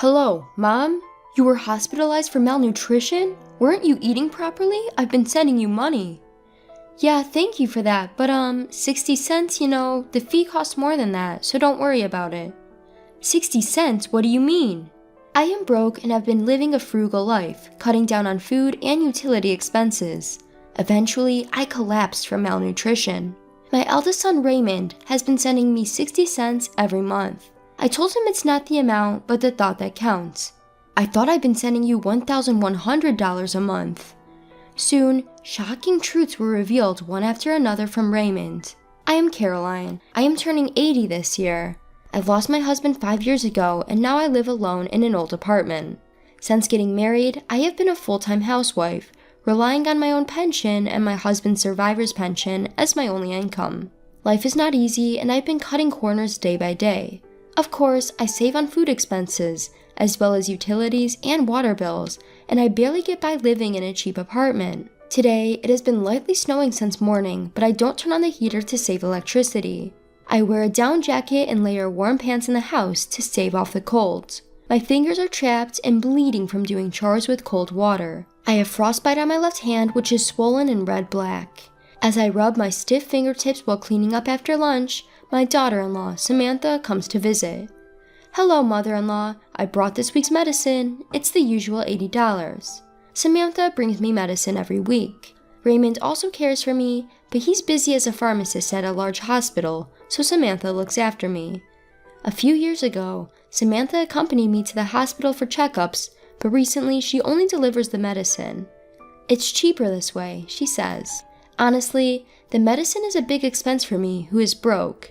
Hello, Mom? You were hospitalized for malnutrition? Weren't you eating properly? I've been sending you money. Yeah, thank you for that, but 60 cents, the fee costs more than that, so don't worry about it. 60 cents? What do you mean? I am broke and have been living a frugal life, cutting down on food and utility expenses. Eventually, I collapsed from malnutrition. My eldest son Raymond has been sending me 60 cents every month. I told him it's not the amount, but the thought that counts. I thought I'd been sending you $1,100 a month. Soon, shocking truths were revealed one after another from Raymond. I am Caroline. I am turning 80 this year. I lost my husband 5 years ago, and now I live alone in an old apartment. Since getting married, I have been a full-time housewife, relying on my own pension and my husband's survivor's pension as my only income. Life is not easy, and I've been cutting corners day by day. Of course, I save on food expenses, as well as utilities and water bills, and I barely get by living in a cheap apartment. Today, it has been lightly snowing since morning, but I don't turn on the heater to save electricity. I wear a down jacket and layer warm pants in the house to stave off the cold. My fingers are trapped and bleeding from doing chores with cold water. I have frostbite on my left hand, which is swollen and red-black. As I rub my stiff fingertips while cleaning up after lunch, my daughter-in-law, Samantha, comes to visit. Hello, mother-in-law. I brought this week's medicine. It's the usual $80. Samantha brings me medicine every week. Raymond also cares for me, but he's busy as a pharmacist at a large hospital, so Samantha looks after me. A few years ago, Samantha accompanied me to the hospital for checkups, but recently she only delivers the medicine. It's cheaper this way, she says. Honestly, the medicine is a big expense for me, who is broke.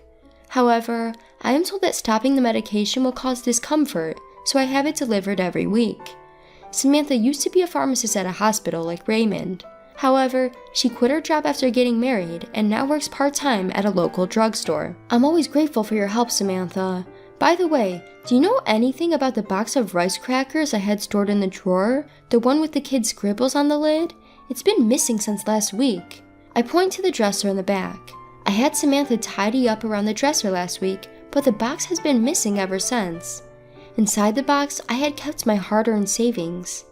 However, I am told that stopping the medication will cause discomfort, so I have it delivered every week. Samantha used to be a pharmacist at a hospital like Raymond. However, she quit her job after getting married and now works part-time at a local drugstore. I'm always grateful for your help, Samantha. By the way, do you know anything about the box of rice crackers I had stored in the drawer? The one with the kids' scribbles on the lid? It's been missing since last week. I point to the dresser in the back. I had Samantha tidy up around the dresser last week, but the box has been missing ever since. Inside the box, I had kept my hard-earned savings.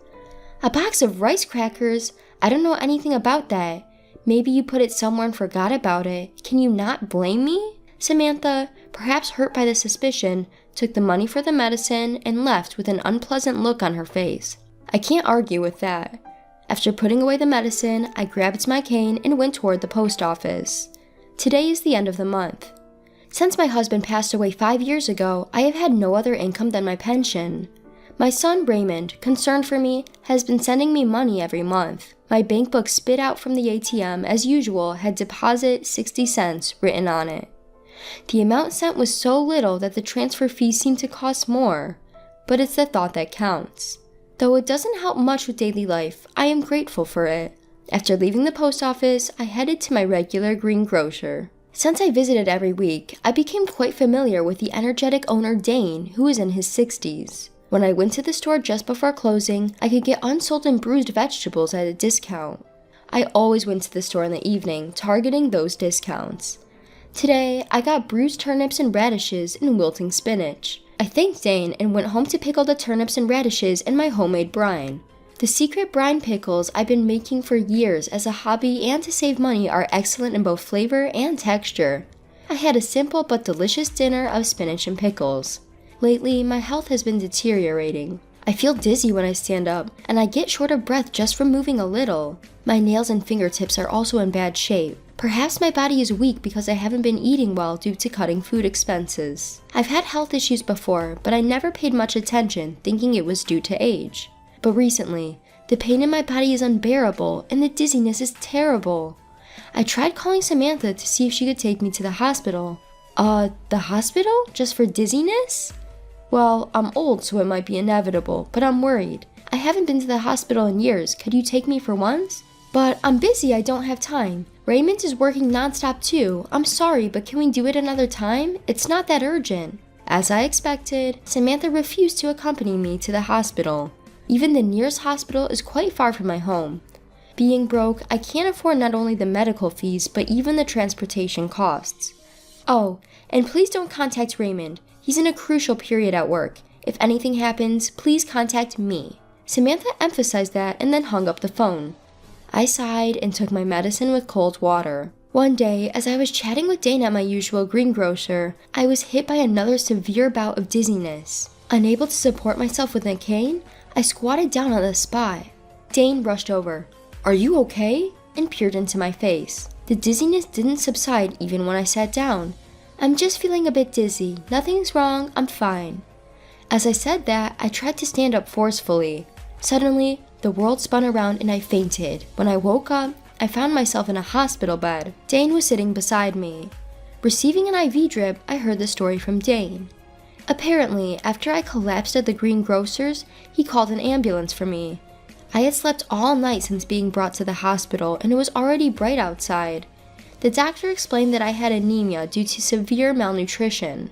A box of rice crackers? I don't know anything about that. Maybe you put it somewhere and forgot about it. Can you not blame me? Samantha, perhaps hurt by the suspicion, took the money for the medicine and left with an unpleasant look on her face. I can't argue with that. After putting away the medicine, I grabbed my cane and went toward the post office. Today is the end of the month. Since my husband passed away 5 years ago, I have had no other income than my pension. My son Raymond, concerned for me, has been sending me money every month. My bank book spit out from the ATM as usual had deposit 60 cents written on it. The amount sent was so little that the transfer fees seem to cost more, but it's the thought that counts. Though it doesn't help much with daily life, I am grateful for it. After leaving the post office, I headed to my regular greengrocer. Since I visited every week, I became quite familiar with the energetic owner Dane, who is in his 60s. When I went to the store just before closing, I could get unsold and bruised vegetables at a discount. I always went to the store in the evening, targeting those discounts. Today, I got bruised turnips and radishes and wilting spinach. I thanked Dane and went home to pickle the turnips and radishes in my homemade brine. The secret brine pickles I've been making for years as a hobby and to save money are excellent in both flavor and texture. I had a simple but delicious dinner of spinach and pickles. Lately, my health has been deteriorating. I feel dizzy when I stand up, and I get short of breath just from moving a little. My nails and fingertips are also in bad shape. Perhaps my body is weak because I haven't been eating well due to cutting food expenses. I've had health issues before, but I never paid much attention, thinking it was due to age. But recently, the pain in my body is unbearable and the dizziness is terrible. I tried calling Samantha to see if she could take me to the hospital. The hospital? Just for dizziness? Well, I'm old, so it might be inevitable, but I'm worried. I haven't been to the hospital in years. Could you take me for once? But I'm busy, I don't have time. Raymond is working nonstop too. I'm sorry, but can we do it another time? It's not that urgent. As I expected, Samantha refused to accompany me to the hospital. Even the nearest hospital is quite far from my home. Being broke, I can't afford not only the medical fees, but even the transportation costs. Oh, and please don't contact Raymond. He's in a crucial period at work. If anything happens, please contact me." Samantha emphasized that and then hung up the phone. I sighed and took my medicine with cold water. One day, as I was chatting with Dane at my usual greengrocer, I was hit by another severe bout of dizziness. Unable to support myself with a cane, I squatted down on the spot. Dane rushed over. "Are you okay?" and peered into my face. The dizziness didn't subside even when I sat down. "I'm just feeling a bit dizzy. Nothing's wrong, I'm fine." As I said that, I tried to stand up forcefully. Suddenly, the world spun around and I fainted. When I woke up, I found myself in a hospital bed. Dane was sitting beside me. Receiving an IV drip, I heard the story from Dane. Apparently, after I collapsed at the greengrocer's, he called an ambulance for me. I had slept all night since being brought to the hospital, and it was already bright outside. The doctor explained that I had anemia due to severe malnutrition.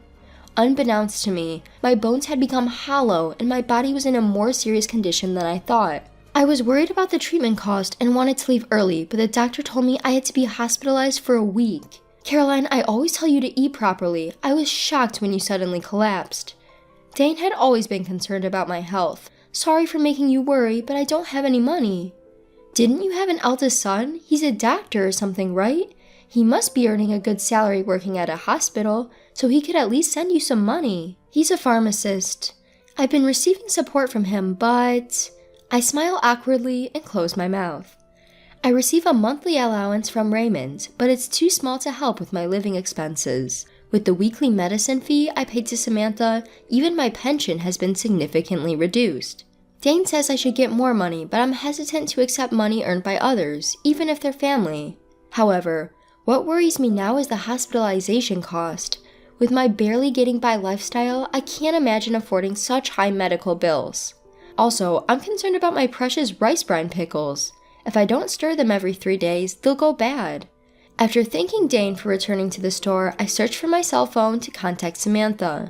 Unbeknownst to me, my bones had become hollow and my body was in a more serious condition than I thought. I was worried about the treatment cost and wanted to leave early, but the doctor told me I had to be hospitalized for a week. "Caroline, I always tell you to eat properly. I was shocked when you suddenly collapsed." Dane had always been concerned about my health. "Sorry for making you worry, but I don't have any money." "Didn't you have an eldest son? He's a doctor or something, right? He must be earning a good salary working at a hospital, so he could at least send you some money." "He's a pharmacist. I've been receiving support from him, but..." I smile awkwardly and close my mouth. "I receive a monthly allowance from Raymond, but it's too small to help with my living expenses. With the weekly medicine fee I paid to Samantha, even my pension has been significantly reduced. Dane says I should get more money, but I'm hesitant to accept money earned by others, even if they're family. However, what worries me now is the hospitalization cost. With my barely getting by lifestyle, I can't imagine affording such high medical bills. Also, I'm concerned about my precious rice brine pickles. If I don't stir them every 3 days, they'll go bad." After thanking Dane for returning to the store, I searched for my cell phone to contact Samantha.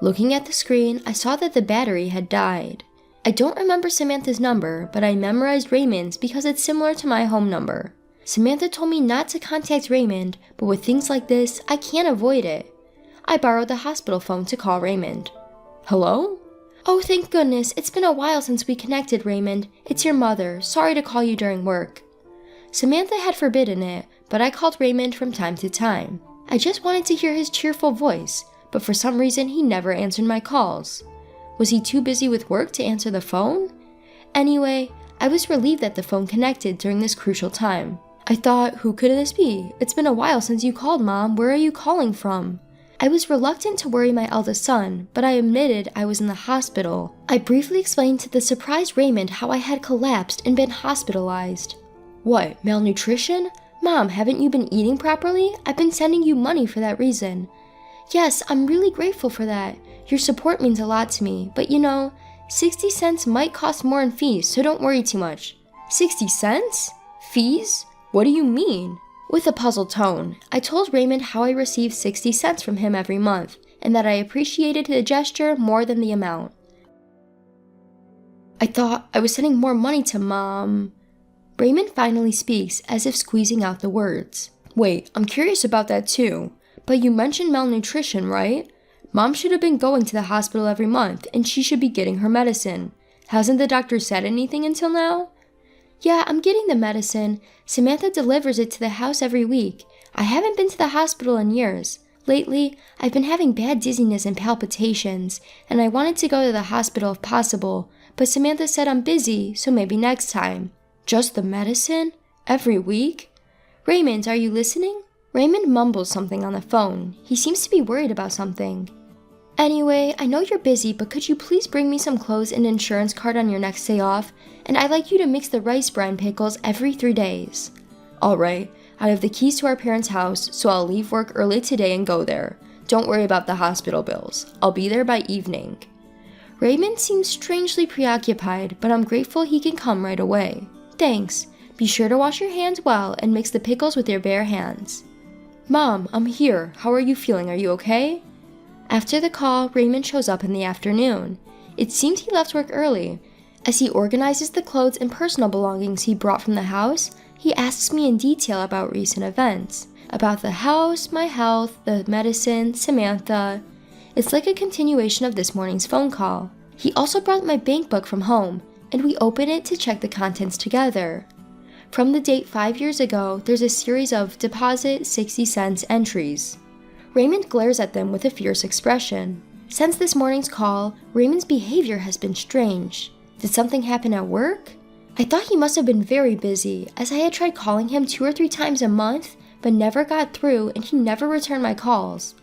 Looking at the screen, I saw that the battery had died. I don't remember Samantha's number, but I memorized Raymond's because it's similar to my home number. Samantha told me not to contact Raymond, but with things like this, I can't avoid it. I borrowed the hospital phone to call Raymond. "Hello?" "Oh, thank goodness, it's been a while since we connected, Raymond. It's your mother. Sorry to call you during work." Samantha had forbidden it, but I called Raymond from time to time. I just wanted to hear his cheerful voice, but for some reason he never answered my calls. Was he too busy with work to answer the phone? Anyway, I was relieved that the phone connected during this crucial time. I thought, who could this be? It's been a while since you called, Mom. Where are you calling from? I was reluctant to worry my eldest son, but I admitted I was in the hospital. I briefly explained to the surprised Raymond how I had collapsed and been hospitalized. "What, malnutrition? Mom, haven't you been eating properly? I've been sending you money for that reason." "Yes, I'm really grateful for that. Your support means a lot to me, but 60 cents might cost more in fees, so don't worry too much." 60 cents? Fees? What do you mean? With a puzzled tone, I told Raymond how I received 60 cents from him every month, and that I appreciated the gesture more than the amount. "I thought I was sending more money to Mom." Raymond finally speaks, as if squeezing out the words. "Wait, I'm curious about that too. But you mentioned malnutrition, right? Mom should have been going to the hospital every month, and she should be getting her medicine. Hasn't the doctor said anything until now?" "Yeah, I'm getting the medicine. Samantha delivers it to the house every week. I haven't been to the hospital in years. Lately, I've been having bad dizziness and palpitations, and I wanted to go to the hospital if possible, but Samantha said I'm busy, so maybe next time." "Just the medicine? Every week?" "Raymond, are you listening?" Raymond mumbles something on the phone. He seems to be worried about something. "Anyway, I know you're busy, but could you please bring me some clothes and insurance card on your next day off? And I'd like you to mix the rice brine pickles every 3 days. "Alright, I have the keys to our parents' house, so I'll leave work early today and go there. Don't worry about the hospital bills. I'll be there by evening." Raymond seems strangely preoccupied, but I'm grateful he can come right away. "Thanks. Be sure to wash your hands well and mix the pickles with your bare hands." "Mom, I'm here. How are you feeling? Are you okay?" After the call, Raymond shows up in the afternoon. It seems he left work early. As he organizes the clothes and personal belongings he brought from the house, he asks me in detail about recent events. About the house, my health, the medicine, Samantha. It's like a continuation of this morning's phone call. He also brought my bank book from home, and we open it to check the contents together. From the date 5 years ago, there's a series of deposit 60 cents entries. Raymond glares at them with a fierce expression. Since this morning's call, Raymond's behavior has been strange. Did something happen at work? I thought he must have been very busy, as I had tried calling him 2 or 3 times a month, but never got through and he never returned my calls.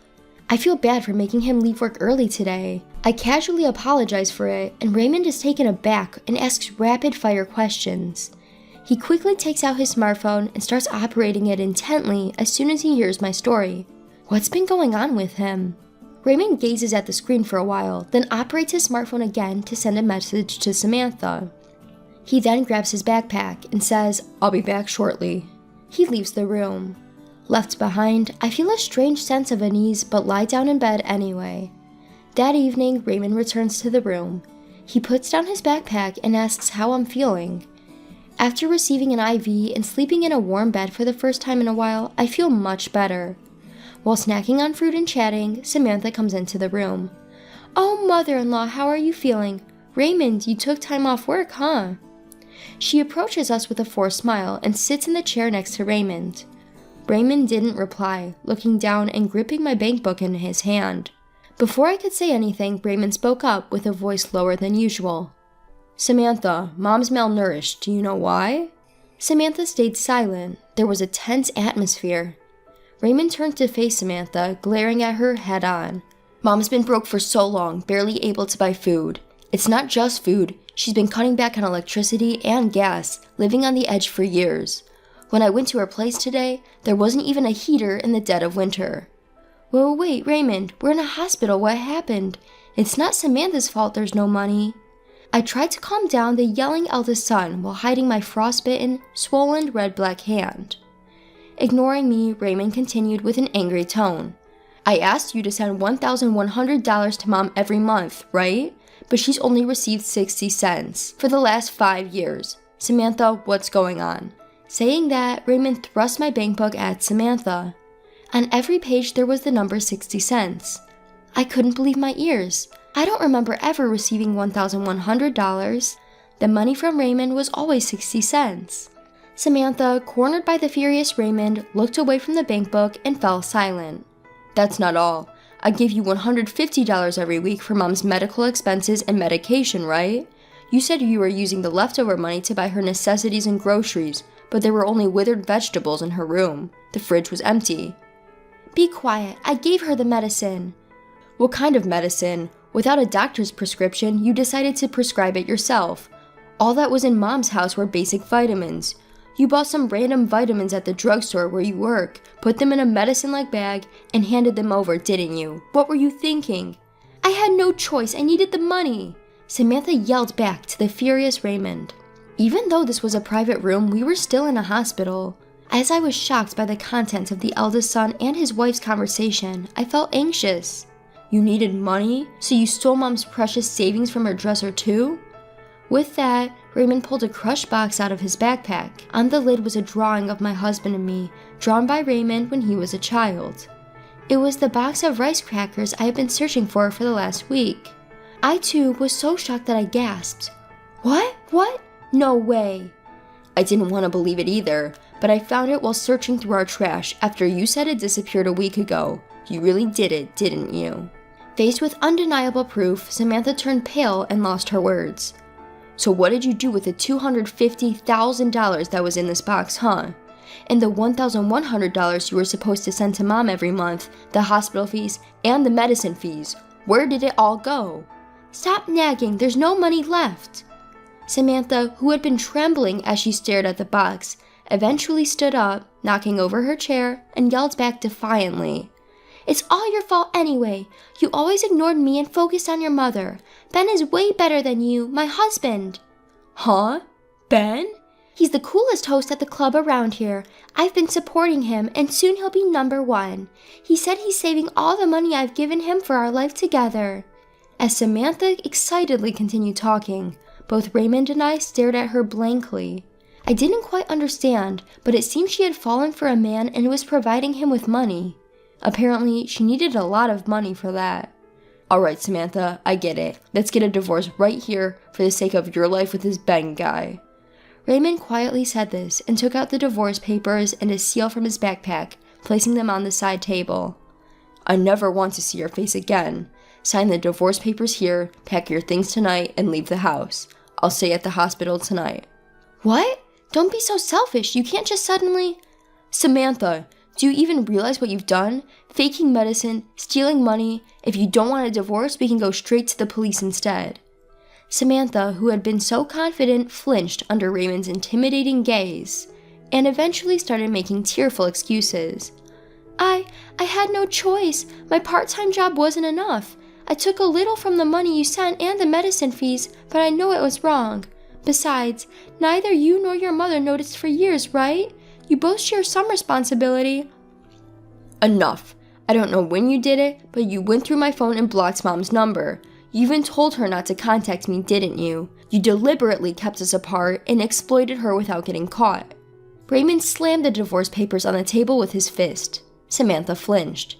I feel bad for making him leave work early today. I casually apologize for it, and Raymond is taken aback and asks rapid-fire questions. He quickly takes out his smartphone and starts operating it intently as soon as he hears my story. What's been going on with him? Raymond gazes at the screen for a while, then operates his smartphone again to send a message to Samantha. He then grabs his backpack and says, "I'll be back shortly." He leaves the room. Left behind, I feel a strange sense of unease but lie down in bed anyway. That evening, Raymond returns to the room. He puts down his backpack and asks how I'm feeling. After receiving an IV and sleeping in a warm bed for the first time in a while, I feel much better. While snacking on fruit and chatting, Samantha comes into the room. "Oh, mother-in-law, how are you feeling? Raymond, you took time off work, huh?" She approaches us with a forced smile and sits in the chair next to Raymond. Raymond didn't reply, looking down and gripping my bank book in his hand. Before I could say anything, Raymond spoke up with a voice lower than usual. "Samantha, Mom's malnourished. Do you know why?" Samantha stayed silent. There was a tense atmosphere. Raymond turned to face Samantha, glaring at her head on. "Mom's been broke for so long, barely able to buy food. It's not just food. She's been cutting back on electricity and gas, living on the edge for years. When I went to her place today, there wasn't even a heater in the dead of winter." "Whoa, wait, Raymond, we're in a hospital. What happened? It's not Samantha's fault there's no money." I tried to calm down the yelling eldest son while hiding my frostbitten, swollen red-black hand. Ignoring me, Raymond continued with an angry tone. "I asked you to send $1,100 to Mom every month, right? But she's only received 60 cents for the last 5 years. Samantha, what's going on?" Saying that, Raymond thrust my bank book at Samantha. On every page there was the number 60 cents. I couldn't believe my ears. I don't remember ever receiving $1,100. The money from Raymond was always 60 cents. Samantha, cornered by the furious Raymond, looked away from the bank book and fell silent. "That's not all. I give you $150 every week for Mom's medical expenses and medication, right? You said you were using the leftover money to buy her necessities and groceries, but there were only withered vegetables in her room. The fridge was empty." "Be quiet. I gave her the medicine." "What kind of medicine? Without a doctor's prescription, you decided to prescribe it yourself. All that was in Mom's house were basic vitamins. You bought some random vitamins at the drugstore where you work, put them in a medicine-like bag, and handed them over, didn't you? What were you thinking?" "I had no choice. I needed the money," Samantha yelled back to the furious Raymond. Even though this was a private room, we were still in a hospital. As I was shocked by the contents of the eldest son and his wife's conversation, I felt anxious. "You needed money? So you stole Mom's precious savings from her dresser too?" With that, Raymond pulled a crushed box out of his backpack. On the lid was a drawing of my husband and me, drawn by Raymond when he was a child. It was the box of rice crackers I had been searching for the last week. I too was so shocked that I gasped. "What? What? No way." I didn't want to believe it either, but I found it while searching through our trash after you said it disappeared a week ago. You really did it, didn't you? Faced with undeniable proof, Samantha turned pale and lost her words. "So what did you do with the $250,000 that was in this box, huh? And the $1,100 you were supposed to send to Mom every month, the hospital fees, and the medicine fees. Where did it all go?" "Stop nagging, there's no money left." Samantha, who had been trembling as she stared at the box, eventually stood up, knocking over her chair, and yelled back defiantly. "It's all your fault anyway. You always ignored me and focused on your mother. Ben is way better than you, my husband." "Huh? Ben?" "He's the coolest host at the club around here. I've been supporting him, and soon he'll be #1. He said he's saving all the money I've given him for our life together." As Samantha excitedly continued talking, both Raymond and I stared at her blankly. I didn't quite understand, but it seemed she had fallen for a man and was providing him with money. Apparently, she needed a lot of money for that. Alright, Samantha, I get it. Let's get a divorce right here for the sake of your life with this Ben guy. Raymond quietly said this and took out the divorce papers and a seal from his backpack, placing them on the side table. I never want to see your face again. Sign the divorce papers here, pack your things tonight, and leave the house. I'll stay at the hospital tonight. What? Don't be so selfish. You can't just suddenly... Samantha, do you even realize what you've done? Faking medicine, stealing money. If you don't want a divorce, we can go straight to the police instead. Samantha, who had been so confident, flinched under Raymond's intimidating gaze, and eventually started making tearful excuses. I had no choice. My part-time job wasn't enough. I took a little from the money you sent and the medicine fees, but I know it was wrong. Besides, neither you nor your mother noticed for years, right? You both share some responsibility. Enough. I don't know when you did it, but you went through my phone and blocked Mom's number. You even told her not to contact me, didn't you? You deliberately kept us apart and exploited her without getting caught. Raymond slammed the divorce papers on the table with his fist. Samantha flinched.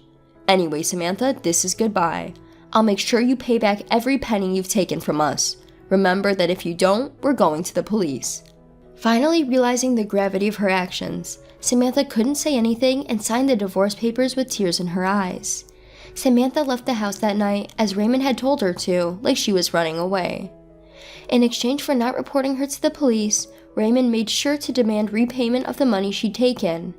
Anyway, Samantha, this is goodbye. I'll make sure you pay back every penny you've taken from us. Remember that if you don't, we're going to the police. Finally realizing the gravity of her actions, Samantha couldn't say anything and signed the divorce papers with tears in her eyes. Samantha left the house that night as Raymond had told her to, like she was running away. In exchange for not reporting her to the police, Raymond made sure to demand repayment of the money she'd taken.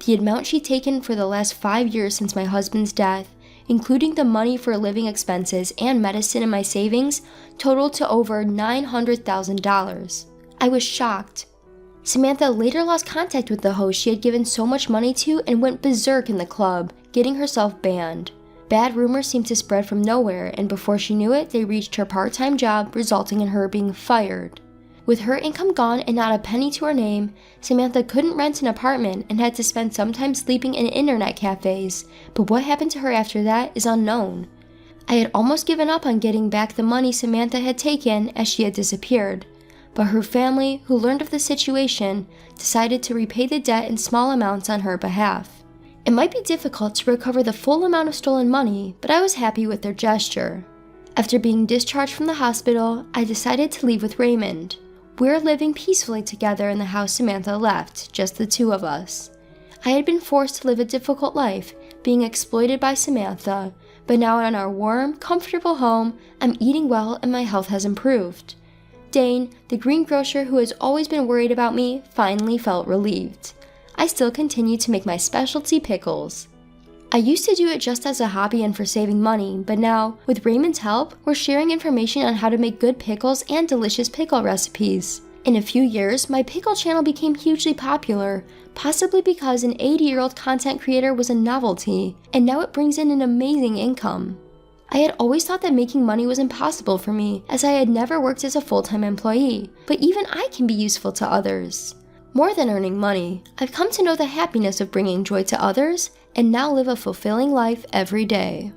The amount she'd taken for the last 5 years since my husband's death, including the money for living expenses and medicine in my savings, totaled to over $900,000. I was shocked. Samantha later lost contact with the host she had given so much money to and went berserk in the club, getting herself banned. Bad rumors seemed to spread from nowhere, and before she knew it, they reached her part-time job, resulting in her being fired. With her income gone and not a penny to her name, Samantha couldn't rent an apartment and had to spend some time sleeping in internet cafes, but what happened to her after that is unknown. I had almost given up on getting back the money Samantha had taken as she had disappeared, but her family, who learned of the situation, decided to repay the debt in small amounts on her behalf. It might be difficult to recover the full amount of stolen money, but I was happy with their gesture. After being discharged from the hospital, I decided to leave with Raymond. We're living peacefully together in the house Samantha left, just the two of us. I had been forced to live a difficult life, being exploited by Samantha, but now in our warm, comfortable home, I'm eating well and my health has improved. Dane, the greengrocer who has always been worried about me, finally felt relieved. I still continue to make my specialty pickles. I used to do it just as a hobby and for saving money, but now, with Raymond's help, we're sharing information on how to make good pickles and delicious pickle recipes. In a few years, my pickle channel became hugely popular, possibly because an 80-year-old content creator was a novelty, and now it brings in an amazing income. I had always thought that making money was impossible for me, as I had never worked as a full-time employee, but even I can be useful to others. More than earning money, I've come to know the happiness of bringing joy to others, and now live a fulfilling life every day.